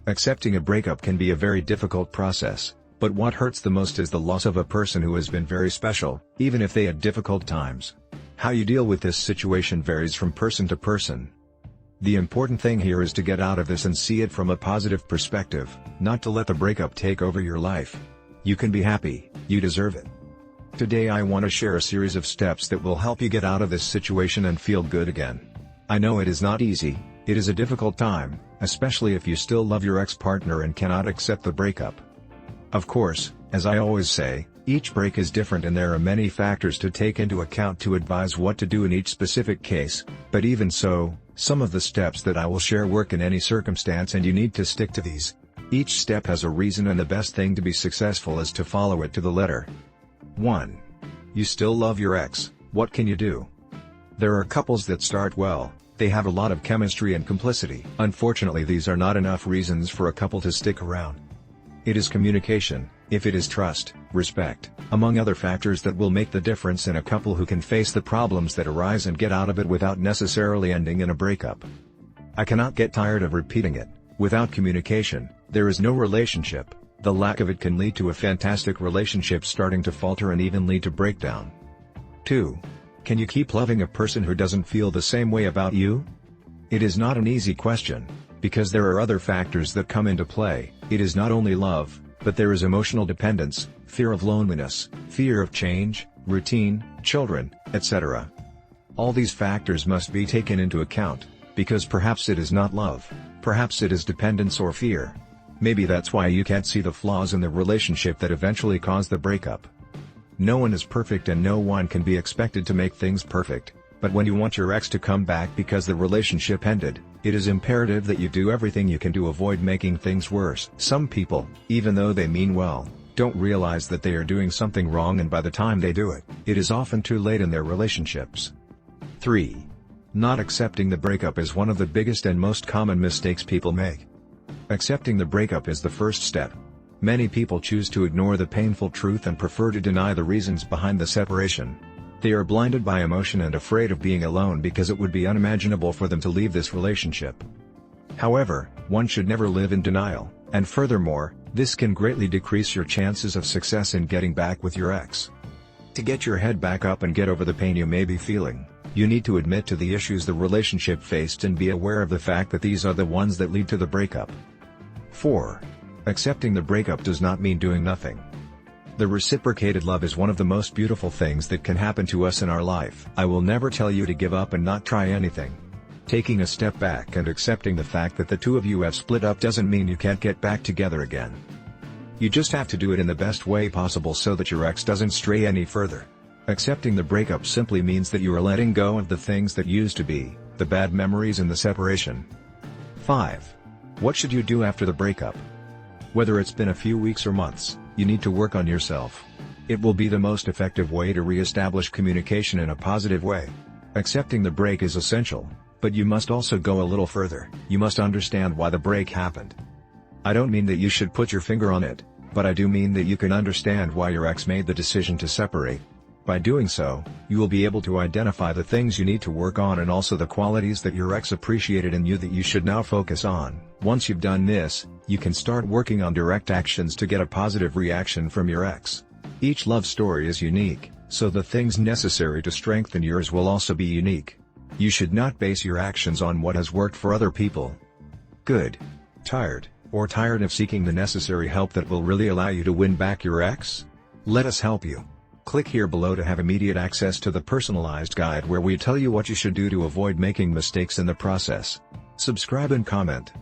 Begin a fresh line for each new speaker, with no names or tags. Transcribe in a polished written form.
Accepting a breakup can be a very difficult process, but what hurts the most is the loss of a person who has been very special, even if they had difficult times. How you deal with this situation varies from person to person. The important thing here is to get out of this and see it from a positive perspective, not to let the breakup take over your life. You can be happy, you deserve it. Today I want to share a series of steps that will help you get out of this situation and feel good again. I know it is not easy, it is a difficult time, especially if you still love your ex-partner and cannot accept the breakup. Of course, as I always say, each break is different and there are many factors to take into account to advise what to do in each specific case, but even so, some of the steps that I will share work in any circumstance and you need to stick to these. Each step has a reason and the best thing to be successful is to follow it to the letter. 1. You still love your ex, what can you do? There are couples that start well, they have a lot of chemistry and complicity. Unfortunately, these are not enough reasons for a couple to stick around. It is communication, if it is trust, respect, among other factors that will make the difference in a couple who can face the problems that arise and get out of it without necessarily ending in a breakup. I cannot get tired of repeating it, without communication, there is no relationship. The lack of it can lead to a fantastic relationship starting to falter and even lead to breakdown. 2. Can you keep loving a person who doesn't feel the same way about you? It is not an easy question, because there are other factors that come into play. It is not only love, but there is emotional dependence, fear of loneliness, fear of change, routine, children, etc. All these factors must be taken into account, because perhaps it is not love, perhaps it is dependence or fear. Maybe that's why you can't see the flaws in the relationship that eventually caused the breakup. No one is perfect and no one can be expected to make things perfect, but when you want your ex to come back because the relationship ended, it is imperative that you do everything you can to avoid making things worse. Some people, even though they mean well, don't realize that they are doing something wrong, and by the time they do it, it is often too late in their relationships. 3. Not accepting the breakup is one of the biggest and most common mistakes people make. Accepting the breakup is the first step. Many people choose to ignore the painful truth and prefer to deny the reasons behind the separation. They are blinded by emotion and afraid of being alone because it would be unimaginable for them to leave this relationship. However, one should never live in denial, and furthermore, this can greatly decrease your chances of success in getting back with your ex. To get your head back up and get over the pain you may be feeling, you need to admit to the issues the relationship faced and be aware of the fact that these are the ones that lead to the breakup. 4. Accepting the breakup does not mean doing nothing. The reciprocated love is one of the most beautiful things that can happen to us in our life. I will never tell you to give up and not try anything. Taking a step back and accepting the fact that the two of you have split up doesn't mean you can't get back together again. You just have to do it in the best way possible so that your ex doesn't stray any further. Accepting the breakup simply means that you are letting go of the things that used to be, the bad memories and the separation. 5. What should you do after the breakup? Whether it's been a few weeks or months, you need to work on yourself. It will be the most effective way to re-establish communication in a positive way. Accepting the break is essential, but you must also go a little further. You must understand why the break happened. I don't mean that you should put your finger on it, but I do mean that you can understand why your ex made the decision to separate. By doing so, you will be able to identify the things you need to work on and also the qualities that your ex appreciated in you that you should now focus on. Once you've done this, you can start working on direct actions to get a positive reaction from your ex. Each love story is unique, so the things necessary to strengthen yours will also be unique. You should not base your actions on what has worked for other people. Good. Tired, or tired of seeking the necessary help that will really allow you to win back your ex? Let us help you. Click here below to have immediate access to the personalized guide where we tell you what you should do to avoid making mistakes in the process. Subscribe and comment.